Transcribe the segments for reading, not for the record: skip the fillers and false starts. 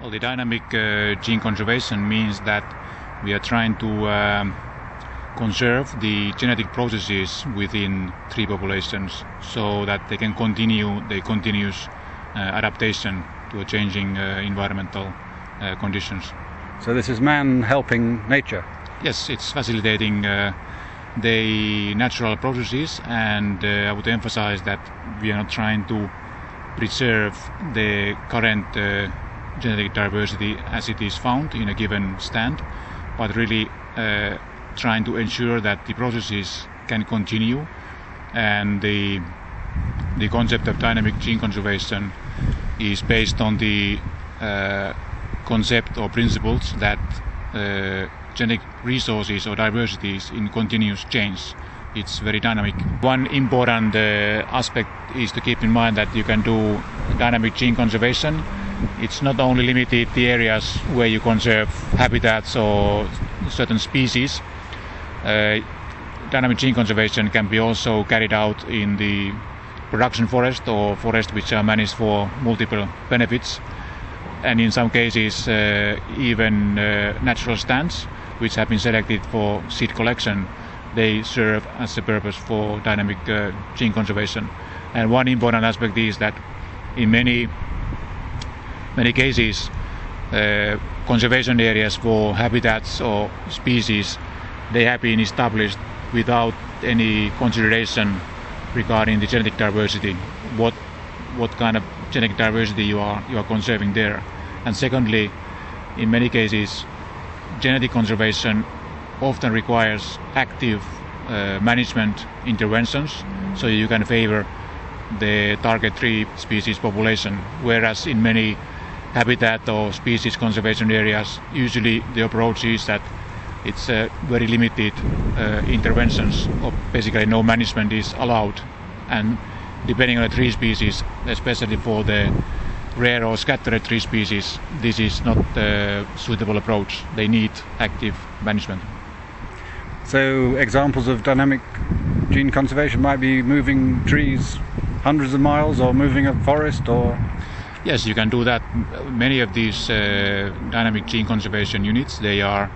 Well, the dynamic gene conservation means that we are trying to conserve the genetic processes within tree populations so that they can continue the continuous adaptation to a changing environmental conditions. So this is man helping nature? Yes, it's facilitating the natural processes, and I would emphasize that we are not trying to preserve the current genetic diversity as it is found in a given stand, but really trying to ensure that the processes can continue. And the concept of dynamic gene conservation is based on the concept or principles that genetic resources or diversity is in continuous change. It's very dynamic. One important aspect is to keep in mind that you can do dynamic gene conservation. It's not only limited the areas where you conserve habitats or certain species. Dynamic gene conservation can be also carried out in the production forest or forest which are managed for multiple benefits, and in some cases even natural stands which have been selected for seed collection. They serve as a purpose for dynamic gene conservation. And one important aspect is that in many cases conservation areas for habitats or species, they have been established without any consideration regarding the genetic diversity, what kind of genetic diversity you are conserving there. And secondly, in many cases genetic conservation often requires active management interventions, so you can favor the target tree species population, whereas in many habitat or species conservation areas usually the approach is that it's very limited interventions, or basically no management is allowed, and depending on the tree species, especially for the rare or scattered tree species, this is not a suitable approach. They need active management. So examples of dynamic gene conservation might be moving trees hundreds of miles, or moving a forest, or... Yes, you can do that. Many of these dynamic gene conservation units, they are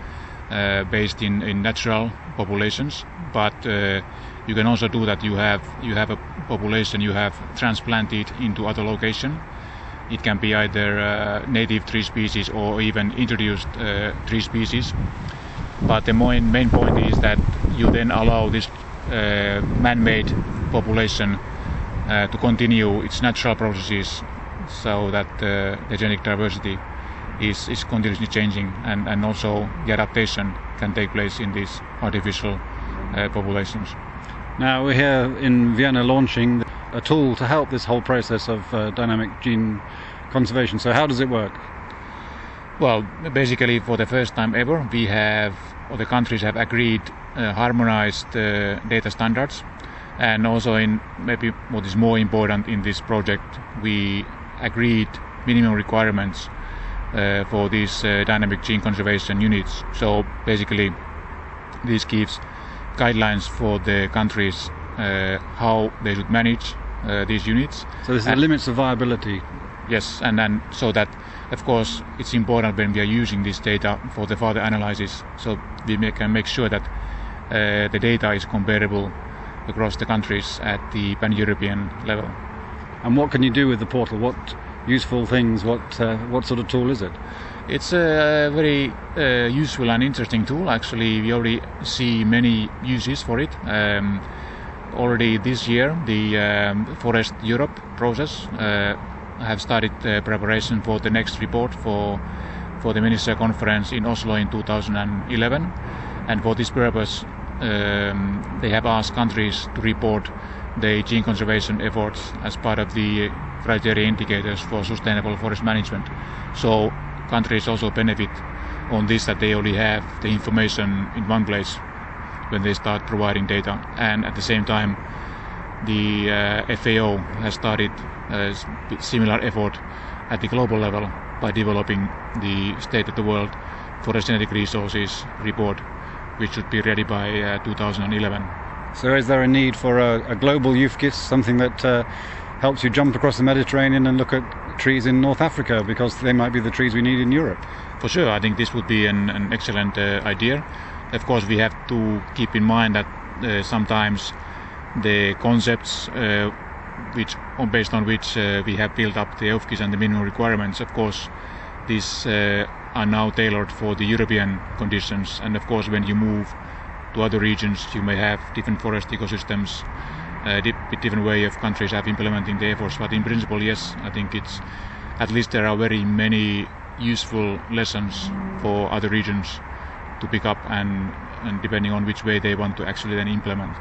based in natural populations, but you can also do that. You have a population you have transplanted into other location. It can be either native tree species or even introduced tree species. But the main point is that you then allow this man-made population to continue its natural processes, so that the genetic diversity is continuously changing, and also the adaptation can take place in these artificial populations. Now we're here in Vienna launching a tool to help this whole process of dynamic gene conservation. So how does it work? Well, basically for the first time ever the countries have agreed harmonized data standards, and also in maybe what is more important in this project, we agreed minimum requirements for these dynamic gene conservation units. So basically this gives guidelines for the countries how they should manage these units. So this is the limits of viability. Yes, and then so that of course it's important when we are using this data for the further analysis, so we can make sure that the data is comparable across the countries at the pan-European level. And what can you do with the portal? What useful things, what sort of tool is it? It's a very useful and interesting tool. Actually, we already see many uses for it. Already this year, the Forest Europe process have started preparation for the next report for the Minister Conference in Oslo in 2011. And for this purpose, they have asked countries to report the gene conservation efforts as part of the criteria indicators for sustainable forest management. So countries also benefit on this, that they only have the information in one place when they start providing data. And at the same time, the FAO has started a similar effort at the global level by developing the State of the World Forest Genetic Resources report, which should be ready by 2011. So is there a need for a global EUFGIS, something that helps you jump across the Mediterranean and look at plant trees in North Africa because they might be the trees we need in Europe. For sure, I think this would be an excellent idea. Of course, we have to keep in mind that sometimes the concepts based on which we have built up the EUFGIS and the minimum requirements, of course, these are now tailored for the European conditions. And of course, when you move to other regions, you may have different forest ecosystems, different way of countries have implementing the efforts. But in principle, yes, I think it's at least there are very many useful lessons for other regions to pick up and depending on which way they want to actually then implement.